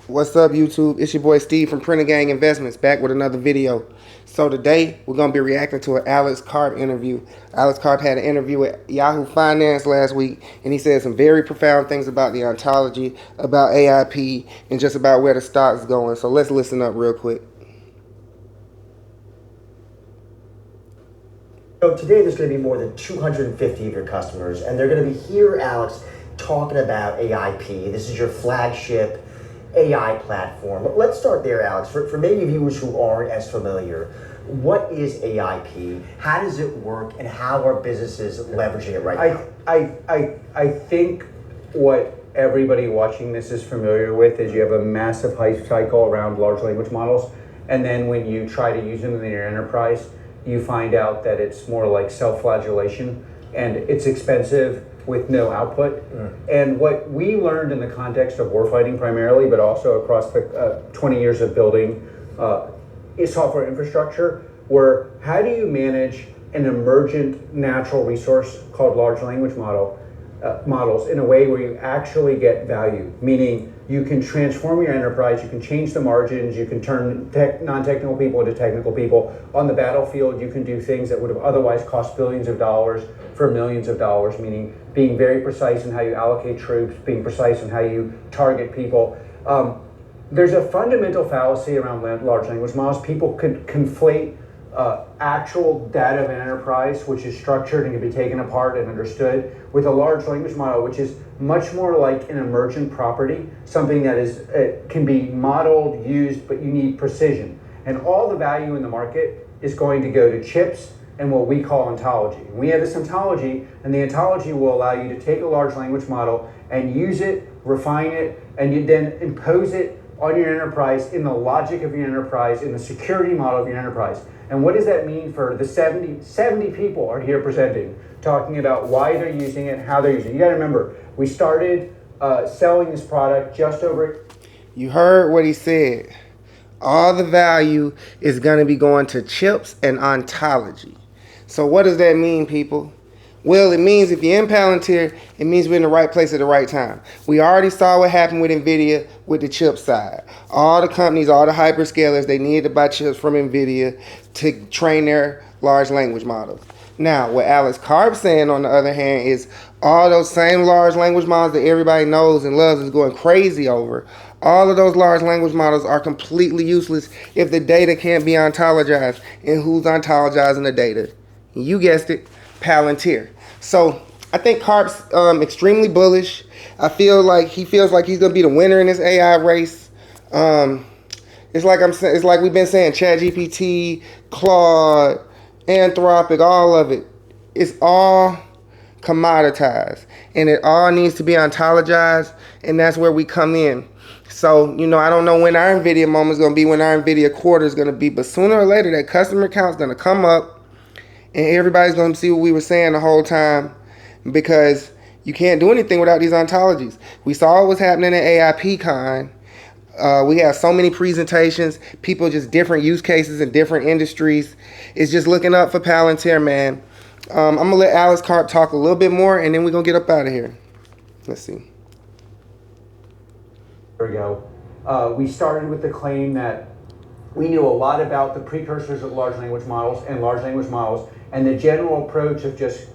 What's up, YouTube? It's your boy Steve from Printer Gang Investments, back with another video. So today we're gonna be reacting to an Alex Karp interview. Alex Karp had an interview with Yahoo Finance last week, and he said some very profound things about the ontology, about AIP, and just about where the stock's going. So let's listen up real quick. So today there's going to be more than 250 of your customers, and they're going to be here, Alex, talking about AIP. This is your flagship AI platform. But let's start there, Alex. For many viewers who aren't as familiar, what is AIP? How does it work, and how are businesses leveraging it right now? I think what everybody watching this is familiar with is you have a massive hype cycle around large language models, and then when you try to use them in your enterprise, you find out that it's more like self-flagellation, and it's expensive with no output. And what we learned in the context of warfighting primarily, but also across the 20 years of building software infrastructure, were how do you manage an emergent natural resource called large language models in a way where you actually get value, meaning you can transform your enterprise, you can change the margins, you can turn non-technical people into technical people. On the battlefield, you can do things that would have otherwise cost billions of dollars for millions of dollars, meaning being very precise in how you allocate troops, being precise in how you target people. There's a fundamental fallacy around large language models. People could conflate actual data of an enterprise, which is structured and can be taken apart and understood, with a large language model, which is much more like an emergent property, something that is can be modeled, used, but you need precision. And all the value in the market is going to go to chips and what we call ontology. We have this ontology, and the ontology will allow you to take a large language model and use it, refine it, and you then impose it on your enterprise in the logic of your enterprise, in the security model of your enterprise. And what does that mean for the 70 people are here presenting, talking about why they're using it, how they're using it. You gotta remember, we started selling this product just over... You heard what he said. All the value is gonna be going to chips and ontology. So what does that mean, people? Well, it means if you're in Palantir, it means we're in the right place at the right time. We already saw what happened with NVIDIA with the chip side. All the companies, all the hyperscalers, they needed to buy chips from NVIDIA to train their large language models. Now, what Alex Karp's saying, on the other hand, is all those same large language models that everybody knows and loves is going crazy over. All of those large language models are completely useless if the data can't be ontologized. And who's ontologizing the data? You guessed it, Palantir. So I think Karp's extremely bullish. I feel like he feels like he's gonna be the winner in this AI race. It's like we've been saying, ChatGPT, Claude, Anthropic, all of it. It's all commoditized, and it all needs to be ontologized, and that's where we come in. So, you know, I don't know when our NVIDIA moment is gonna be, when our NVIDIA quarter is gonna be, but sooner or later that customer count is gonna come up, and everybody's going to see what we were saying the whole time, because you can't do anything without these ontologies. We saw what was happening at AIPCon. We have so many presentations, people just different use cases in different industries. It's just looking up for Palantir, man. I'm going to let Alex Karp talk a little bit more, and then we're going to get up out of here. Let's see. There we go. We started with the claim that we knew a lot about the precursors of large language models and large language models, and the general approach of just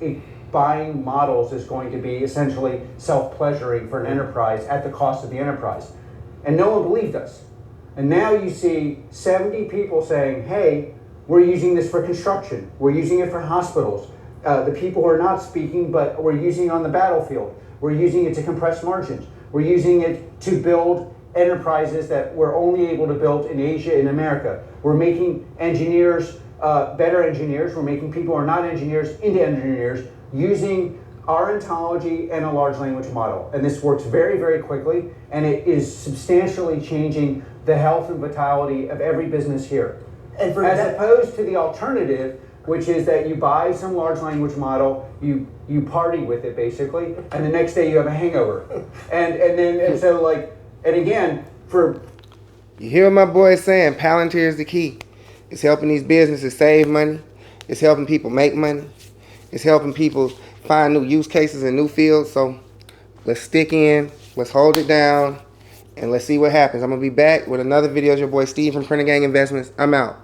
buying models is going to be essentially self-pleasuring for an enterprise at the cost of the enterprise. And no one believed us. And now you see 70 people saying, hey, we're using this for construction. We're using it for hospitals. The people who are not speaking, but we're using it on the battlefield. We're using it to compress margins. We're using it to build enterprises that we're only able to build in Asia and America. We're making engineers better engineers. We're making people who are not engineers into engineers using our ontology and a large language model. And this works very, very quickly, and it is substantially changing the health and vitality of every business here. And as opposed to the alternative, which is that you buy some large language model, you party with it basically, and the next day you have a hangover. And again, for... You hear what my boy is saying, Palantir is the key. It's helping these businesses save money. It's helping people make money. It's helping people find new use cases and new fields. So let's stick in, let's hold it down, And let's see what happens. I'm going to be back with another video. It's your boy Steve from Printer Gang Investments. I'm out.